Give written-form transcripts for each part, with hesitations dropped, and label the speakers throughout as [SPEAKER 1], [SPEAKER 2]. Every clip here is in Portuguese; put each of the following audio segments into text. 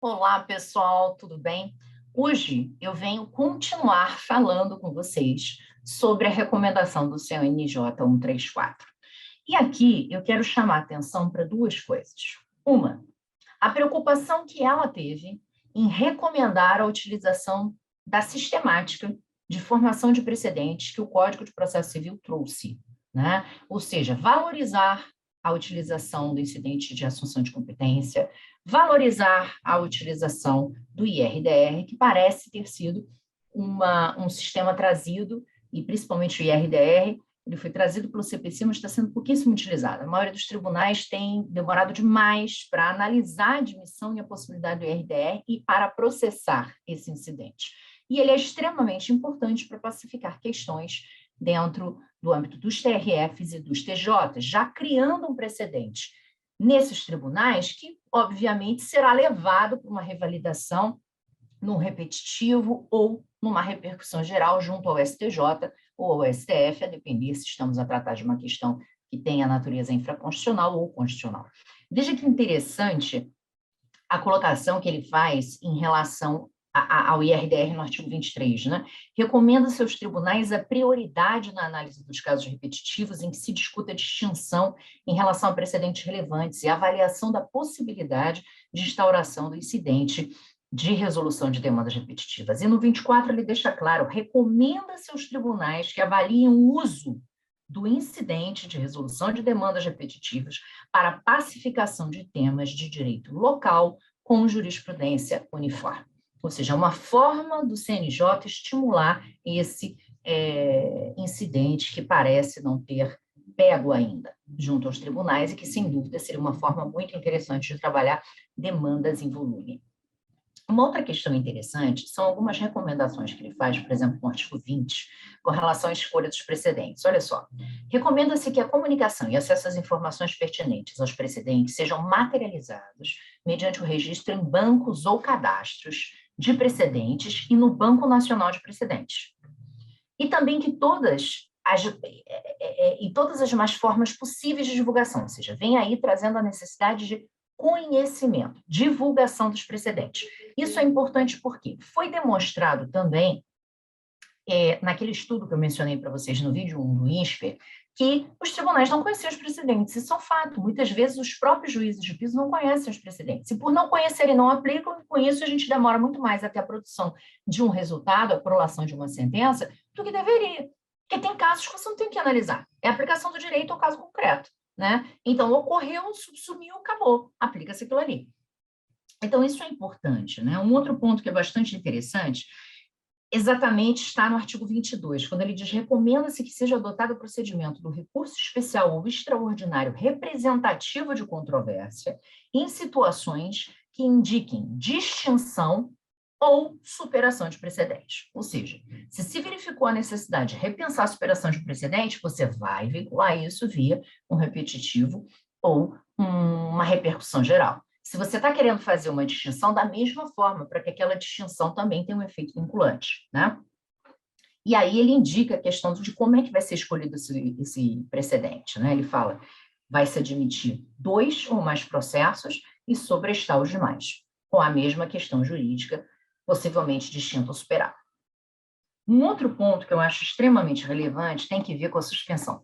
[SPEAKER 1] Olá, pessoal, tudo bem? Hoje eu venho continuar falando com vocês sobre a recomendação do CNJ 134. E aqui eu quero chamar a atenção para duas coisas. Uma, a preocupação que ela teve em recomendar a utilização da sistemática de formação de precedentes que o Código de Processo Civil trouxe, né? Ou seja, valorizar a utilização do incidente de assunção de competência, valorizar a utilização do IRDR, que parece ter sido um sistema trazido, e principalmente o IRDR, ele foi trazido pelo CPC, mas está sendo pouquíssimo utilizado. A maioria dos tribunais tem demorado demais para analisar a admissão e a possibilidade do IRDR e para processar esse incidente. E ele é extremamente importante para pacificar questões dentro do âmbito dos TRFs e dos TJs, já criando um precedente nesses tribunais que, obviamente, será levado para uma revalidação num repetitivo ou numa repercussão geral junto ao STJ ou ao STF, a depender se estamos a tratar de uma questão que tenha natureza infraconstitucional ou constitucional. Veja que interessante a colocação que ele faz em relação ao IRDR no artigo 23, né? Recomenda seus tribunais a prioridade na análise dos casos repetitivos em que se discuta a distinção em relação a precedentes relevantes e a avaliação da possibilidade de instauração do incidente de resolução de demandas repetitivas. E no 24 ele deixa claro, recomenda seus tribunais que avaliem o uso do incidente de resolução de demandas repetitivas para pacificação de temas de direito local com jurisprudência uniforme. Ou seja, uma forma do CNJ estimular esse incidente que parece não ter pego ainda junto aos tribunais e que, sem dúvida, seria uma forma muito interessante de trabalhar demandas em volume. Uma outra questão interessante são algumas recomendações que ele faz, por exemplo, no artigo 20, com relação à escolha dos precedentes. Olha só, recomenda-se que a comunicação e acesso às informações pertinentes aos precedentes sejam materializados mediante o registro em bancos ou cadastros de precedentes e no Banco Nacional de Precedentes. E também que todas as demais formas possíveis de divulgação, ou seja, vem aí trazendo a necessidade de conhecimento, divulgação dos precedentes. Isso é importante porque foi demonstrado também, naquele estudo que eu mencionei para vocês no vídeo 1 do INSPER, que os tribunais não conheciam os precedentes. Isso é um fato. Muitas vezes os próprios juízes de piso não conhecem os precedentes. E por não conhecerem, não aplicam, e com isso a gente demora muito mais até a produção de um resultado, a prolação de uma sentença, do que deveria. Porque tem casos que você não tem que analisar. É a aplicação do direito ao caso concreto, né? Então, ocorreu, subsumiu, acabou. Aplica-se aquilo ali. Então, isso é importante, né? Um outro ponto que é bastante interessante exatamente está no artigo 22, quando ele diz: recomenda-se que seja adotado o procedimento do recurso especial ou extraordinário representativo de controvérsia em situações que indiquem distinção ou superação de precedente. Ou seja, se verificou a necessidade de repensar a superação de precedente, você vai vincular isso via um repetitivo ou uma repercussão geral. Se você está querendo fazer uma distinção, da mesma forma, para que aquela distinção também tenha um efeito vinculante, né? E aí ele indica a questão de como é que vai ser escolhido esse precedente, né? Ele fala, vai se admitir 2 ou mais processos e sobrestar os demais, com a mesma questão jurídica, possivelmente distinta ou superada. Um outro ponto que eu acho extremamente relevante tem que ver com a suspensão.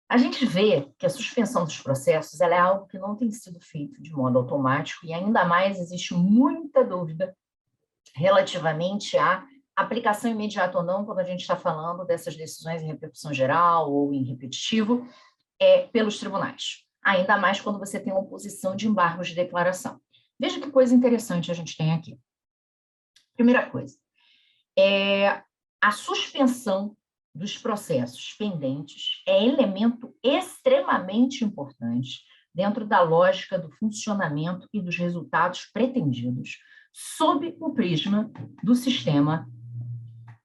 [SPEAKER 1] A gente vê que a suspensão dos processos ela é algo que não tem sido feito de modo automático e ainda mais existe muita dúvida relativamente à aplicação imediata ou não quando a gente está falando dessas decisões em repercussão geral ou em repetitivo pelos tribunais. Ainda mais quando você tem uma oposição de embargos de declaração. Veja que coisa interessante a gente tem aqui. Primeira coisa, a suspensão dos processos pendentes é elemento extremamente importante dentro da lógica do funcionamento e dos resultados pretendidos sob o prisma do sistema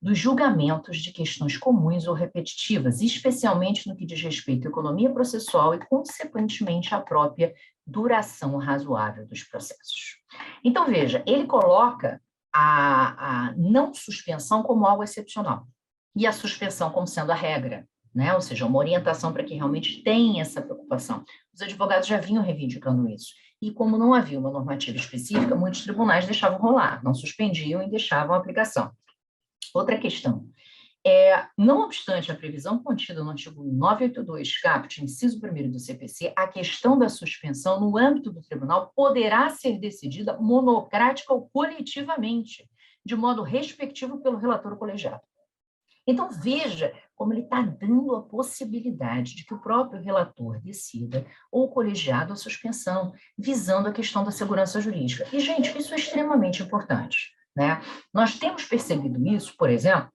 [SPEAKER 1] dos julgamentos de questões comuns ou repetitivas, especialmente no que diz respeito à economia processual e, consequentemente, à própria duração razoável dos processos. Então, veja, ele coloca a não suspensão como algo excepcional e a suspensão como sendo a regra, né? Ou seja, uma orientação para que realmente tenha essa preocupação. Os advogados já vinham reivindicando isso. e como não havia uma normativa específica, muitos tribunais deixavam rolar, não suspendiam e deixavam a aplicação. Outra questão. Não obstante a previsão contida no artigo 982, caput, inciso 1º do CPC, a questão da suspensão no âmbito do tribunal poderá ser decidida monocrática ou coletivamente, de modo respectivo pelo relator colegiado. Então, veja como ele está dando a possibilidade de que o próprio relator decida ou o colegiado a suspensão, visando a questão da segurança jurídica. E, gente, isso é extremamente importante, né? Nós temos percebido isso, por exemplo,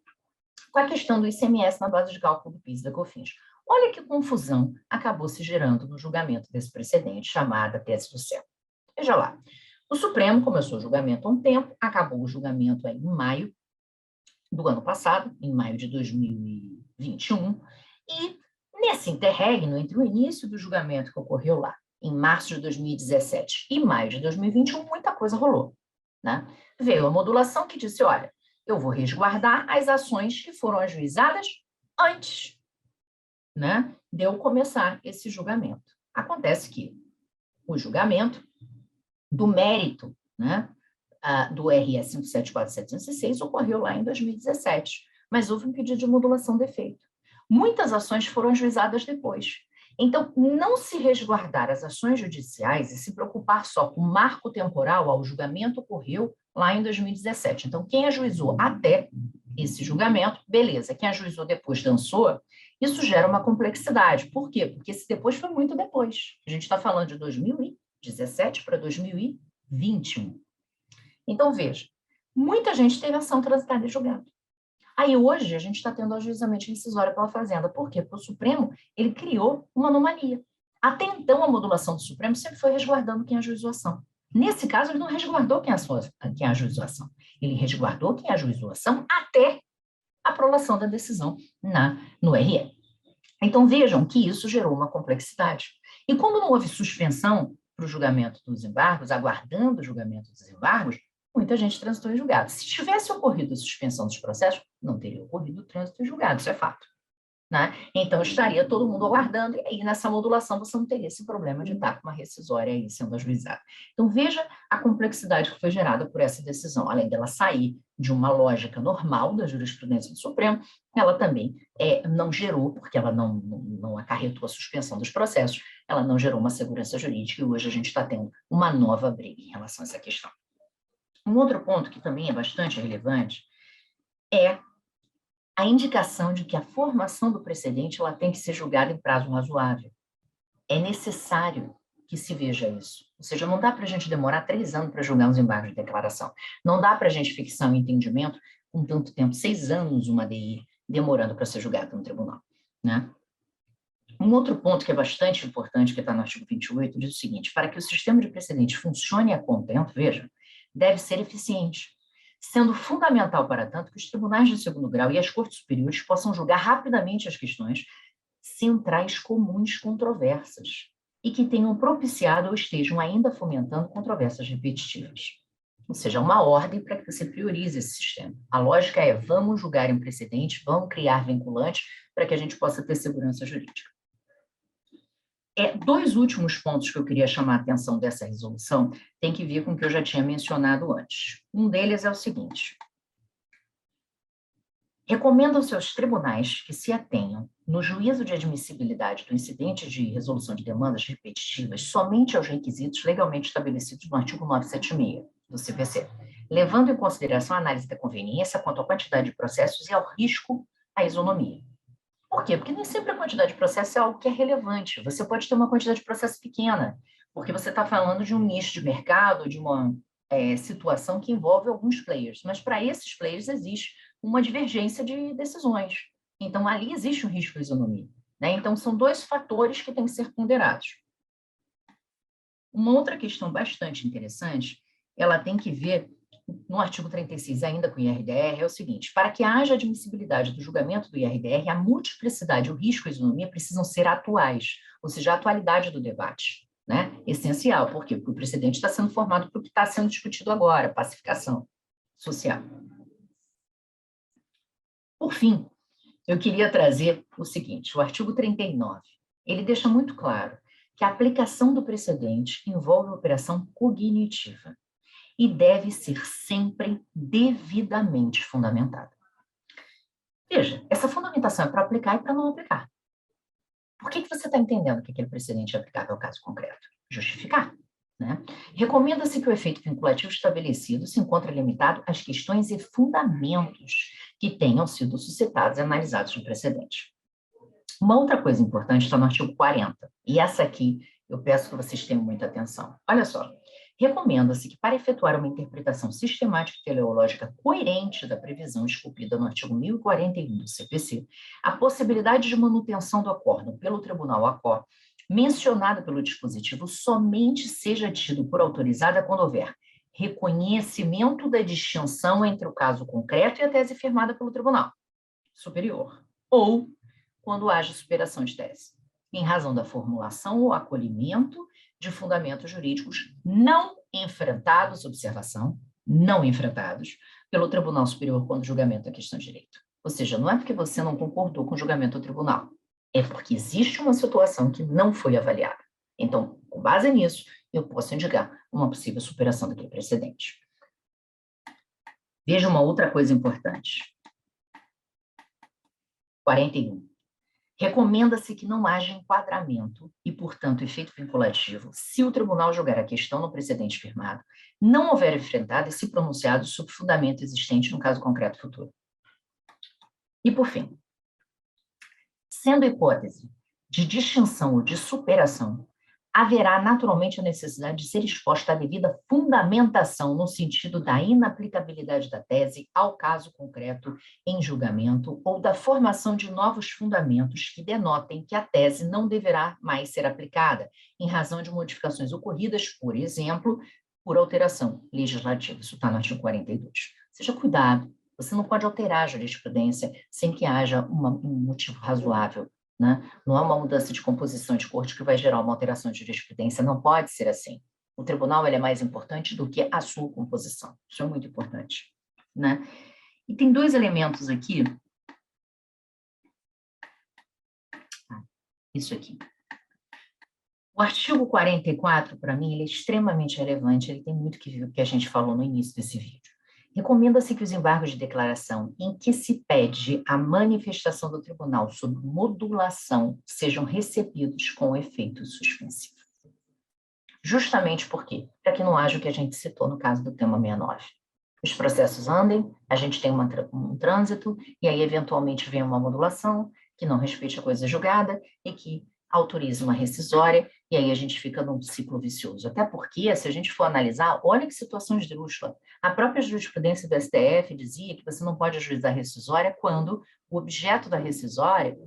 [SPEAKER 1] com a questão do ICMS na base de cálculo do PIS e da COFINS. Olha que confusão acabou se gerando no julgamento desse precedente, chamada tese do céu. Veja lá, o Supremo começou o julgamento há um tempo, acabou o julgamento em maio do ano passado, em maio de 2021, e nesse interregno, entre o início do julgamento que ocorreu lá, em março de 2017, e maio de 2021, muita coisa rolou, né? Veio a modulação que disse, olha, eu vou resguardar as ações que foram ajuizadas antes, né, de eu começar esse julgamento. Acontece que o julgamento do mérito, né, do RS 574706 ocorreu lá em 2017, mas houve um pedido de modulação de efeito. Muitas ações foram ajuizadas depois. Então, não se resguardar as ações judiciais e se preocupar só com o marco temporal ao julgamento ocorreu lá em 2017. Então, quem ajuizou até esse julgamento, beleza. Quem ajuizou depois dançou, isso gera uma complexidade. Por quê? Porque esse depois foi muito depois. A gente está falando de 2017 para 2021. Então, veja, muita gente teve ação transitada em julgado. Aí, hoje, a gente está tendo ajuizamento incisório pela Fazenda. Por quê? Porque o Supremo, ele criou uma anomalia. Até então, a modulação do Supremo sempre foi resguardando quem ajuizou a ação. Nesse caso, ele não resguardou quem ajuizou a ação. Ele resguardou quem ajuizou a ação até a aprovação da decisão no RE. Então, vejam que isso gerou uma complexidade. E como não houve suspensão para o julgamento dos embargos, aguardando o julgamento dos embargos, muita gente transitou em julgado. Se tivesse ocorrido a suspensão dos processos, não teria ocorrido o trânsito em julgado, isso é fato. Né? Então, estaria todo mundo aguardando, e aí nessa modulação você não teria esse problema de estar com uma rescisória aí sendo ajuizada. Então, veja a complexidade que foi gerada por essa decisão. Além dela sair de uma lógica normal da jurisprudência do Supremo, ela também não gerou, porque ela não acarretou a suspensão dos processos, ela não gerou uma segurança jurídica, e hoje a gente está tendo uma nova briga em relação a essa questão. Um outro ponto que também é bastante relevante é a indicação de que a formação do precedente ela tem que ser julgada em prazo razoável. É necessário que se veja isso. Ou seja, não dá para a gente demorar 3 anos para julgar uns embargos de declaração. Não dá para a gente fixar um entendimento com tanto tempo, 6 anos uma DI, demorando para ser julgado no tribunal. Né? Um outro ponto que é bastante importante, que está no artigo 28, diz o seguinte: para que o sistema de precedentes funcione a contento, veja, deve ser eficiente, sendo fundamental, para tanto, que os tribunais de segundo grau e as cortes superiores possam julgar rapidamente as questões centrais comuns controversas e que tenham propiciado ou estejam ainda fomentando controvérsias repetitivas. Ou seja, uma ordem para que você priorize esse sistema. A lógica é: vamos julgar em precedente, vamos criar vinculantes para que a gente possa ter segurança jurídica. 2 últimos pontos que eu queria chamar a atenção dessa resolução tem que ver com o que eu já tinha mencionado antes. Um deles é o seguinte: recomendam-se aos tribunais que se atenham, no juízo de admissibilidade do incidente de resolução de demandas repetitivas, somente aos requisitos legalmente estabelecidos no artigo 976 do CPC, levando em consideração a análise da conveniência quanto à quantidade de processos e ao risco à isonomia. Por quê? Porque nem sempre a quantidade de processo é algo que é relevante. Você pode ter uma quantidade de processo pequena, porque você está falando de um nicho de mercado, de uma situação que envolve alguns players. Mas para esses players existe uma divergência de decisões. Então, ali existe um risco de isonomia. Né? Então, são 2 fatores que têm que ser ponderados. Uma outra questão bastante interessante, ela tem que ver no artigo 36, ainda com o IRDR, é o seguinte: para que haja admissibilidade do julgamento do IRDR, a multiplicidade, o risco e a isonomia precisam ser atuais, ou seja, a atualidade do debate, né? Essencial. Por quê? Porque o precedente está sendo formado por o que está sendo discutido agora, pacificação social. Por fim, eu queria trazer o seguinte: o artigo 39, ele deixa muito claro que a aplicação do precedente envolve operação cognitiva e deve ser sempre devidamente fundamentada. Veja, essa fundamentação é para aplicar e para não aplicar. Por que você está entendendo que aquele precedente é aplicável ao caso concreto? Justificar. Né? Recomenda-se que o efeito vinculativo estabelecido se encontre limitado às questões e fundamentos que tenham sido suscitados e analisados no precedente. Uma outra coisa importante está no artigo 40, e essa aqui eu peço que vocês tenham muita atenção. Olha só, recomenda-se que para efetuar uma interpretação sistemática e teleológica coerente da previsão esculpida no artigo 1041 do CPC, a possibilidade de manutenção do acórdão pelo Tribunal ACO, mencionada pelo dispositivo, somente seja tido por autorizada quando houver reconhecimento da distinção entre o caso concreto e a tese firmada pelo Tribunal Superior, ou quando haja superação de tese, em razão da formulação ou acolhimento de fundamentos jurídicos não enfrentados, observação, não enfrentados, pelo Tribunal Superior quando julgamento da questão de direito. Ou seja, não é porque você não concordou com o julgamento do tribunal, é porque existe uma situação que não foi avaliada. Então, com base nisso, eu posso indicar uma possível superação daquele precedente. Veja uma outra coisa importante. 41. Recomenda-se que não haja enquadramento e, portanto, efeito vinculativo se o tribunal julgar a questão no precedente firmado, não houver enfrentado e se pronunciado sobre fundamento existente no caso concreto futuro. E, por fim, sendo hipótese de distinção ou de superação, haverá naturalmente a necessidade de ser exposta a devida fundamentação no sentido da inaplicabilidade da tese ao caso concreto em julgamento ou da formação de novos fundamentos que denotem que a tese não deverá mais ser aplicada em razão de modificações ocorridas, por exemplo, por alteração legislativa. Isso está no artigo 42. Seja cuidado, você não pode alterar a jurisprudência sem que haja um motivo razoável. Né? Não é uma mudança de composição de corte que vai gerar uma alteração de jurisprudência, não pode ser assim. O tribunal ele é mais importante do que a sua composição, isso é muito importante. Né? E tem dois elementos aqui. Isso aqui. O artigo 44, para mim, ele é extremamente relevante, ele tem muito que ver com o que a gente falou no início desse vídeo. Recomenda-se que os embargos de declaração em que se pede a manifestação do tribunal sobre modulação sejam recebidos com efeito suspensivo. Justamente por quê? Para que não haja o que a gente citou no caso do tema 69. Os processos andem, a gente tem um trânsito, e aí eventualmente vem uma modulação que não respeite a coisa julgada e que autoriza uma rescisória, e aí a gente fica num ciclo vicioso. Até porque, se a gente for analisar, olha que situação esdrúxula. A própria jurisprudência do STF dizia que você não pode ajuizar rescisória quando o objeto da rescisória,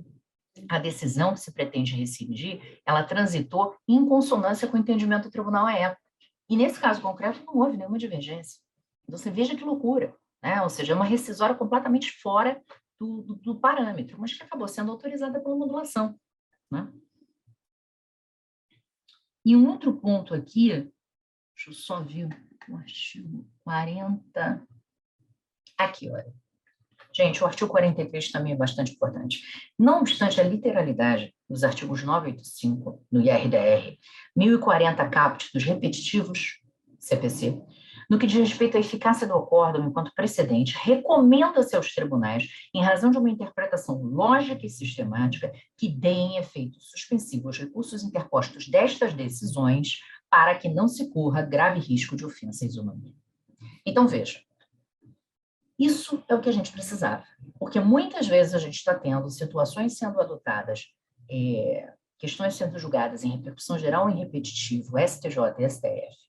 [SPEAKER 1] a decisão que se pretende rescindir, ela transitou em consonância com o entendimento do tribunal à época. E nesse caso concreto não houve nenhuma divergência. Então você veja que loucura, né? Ou seja, é uma rescisória completamente fora do parâmetro, mas que acabou sendo autorizada pela modulação, né? E um outro ponto aqui, deixa eu só ver o artigo 40. Aqui, olha. Gente, o artigo 43 também é bastante importante. Não obstante a literalidade dos artigos 985 no IRDR, 1040 caput dos repetitivos CPC, no que diz respeito à eficácia do acórdão enquanto precedente, recomenda-se aos tribunais, em razão de uma interpretação lógica e sistemática, que deem efeito suspensivo aos recursos interpostos destas decisões, para que não se corra grave risco de ofensa à isonomia. Então, veja, isso é o que a gente precisava, porque muitas vezes a gente está tendo situações sendo adotadas, questões sendo julgadas em repercussão geral e em repetitivo, STJ e STF,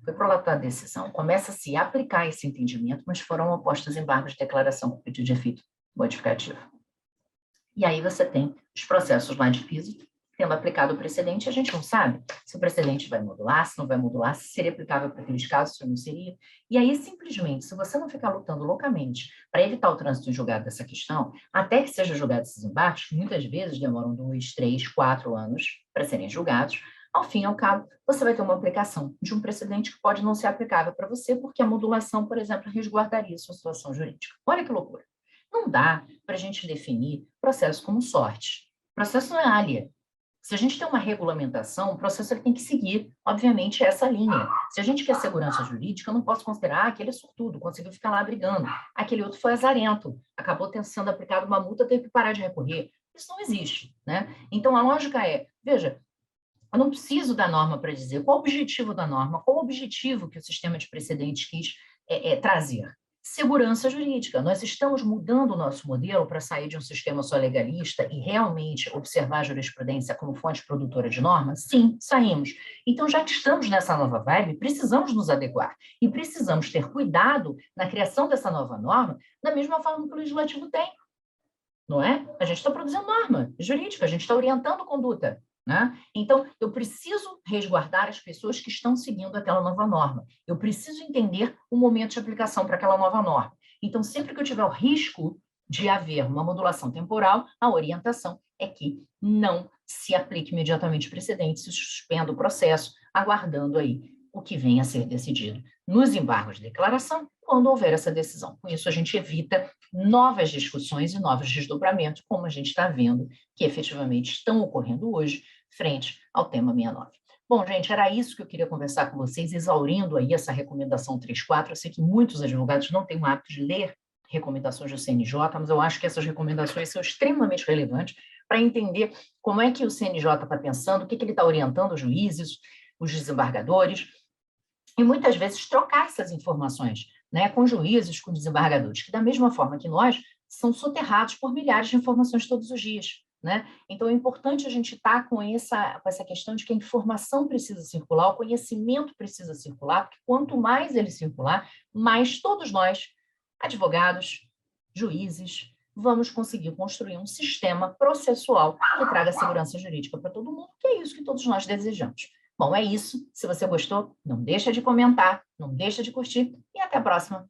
[SPEAKER 1] foi prolatada a decisão, começa a se aplicar esse entendimento, mas foram opostos embargos de declaração com pedido de efeito modificativo. E aí você tem os processos lá de piso, tendo aplicado o precedente, a gente não sabe se o precedente vai modular, se não vai modular, se seria aplicável para aqueles casos, se não seria. E aí, simplesmente, se você não ficar lutando loucamente para evitar o trânsito em julgado dessa questão, até que seja julgado esses embargos, que muitas vezes demoram 2, 3, 4 anos para serem julgados, ao fim e ao cabo, você vai ter uma aplicação de um precedente que pode não ser aplicável para você, porque a modulação, por exemplo, resguardaria sua situação jurídica. Olha que loucura. Não dá para a gente definir processo como sorte. Processo não é alha. Se a gente tem uma regulamentação, o processo ele tem que seguir, obviamente, essa linha. Se a gente quer segurança jurídica, eu não posso considerar que ele é sortudo, conseguiu ficar lá brigando. Aquele outro foi azarento, acabou sendo aplicada uma multa, teve que parar de recorrer. Isso não existe, né? Então, a lógica é, veja, eu não preciso da norma para dizer qual o objetivo da norma, qual o objetivo que o sistema de precedentes quis trazer. Segurança jurídica. Nós estamos mudando o nosso modelo para sair de um sistema só legalista e realmente observar a jurisprudência como fonte produtora de normas? Sim, saímos. Então, já que estamos nessa nova vibe, precisamos nos adequar e precisamos ter cuidado na criação dessa nova norma, da mesma forma que o legislativo tem, não é? A gente está produzindo norma jurídica, a gente está orientando conduta. Né? Então, eu preciso resguardar as pessoas que estão seguindo aquela nova norma. Eu preciso entender o momento de aplicação para aquela nova norma. Então, sempre que eu tiver o risco de haver uma modulação temporal, a orientação é que não se aplique imediatamente o precedente, se suspenda o processo, aguardando aí o que venha a ser decidido nos embargos de declaração, quando houver essa decisão. Com isso, a gente evita novas discussões e novos desdobramentos, como a gente está vendo que efetivamente estão ocorrendo hoje, frente ao tema 69. Bom, gente, era isso que eu queria conversar com vocês, exaurindo aí essa recomendação 34. Eu sei que muitos advogados não têm o hábito de ler recomendações do CNJ, mas eu acho que essas recomendações são extremamente relevantes para entender como é que o CNJ está pensando, o que ele está orientando os juízes, os desembargadores, e muitas vezes trocar essas informações, né, com juízes, com desembargadores, que da mesma forma que nós, são soterrados por milhares de informações todos os dias. Né? Então, é importante a gente estar com essa questão de que a informação precisa circular, o conhecimento precisa circular, porque quanto mais ele circular, mais todos nós, advogados, juízes, vamos conseguir construir um sistema processual que traga segurança jurídica para todo mundo, que é isso que todos nós desejamos. Bom, é isso. Se você gostou, não deixa de comentar, não deixa de curtir e até a próxima.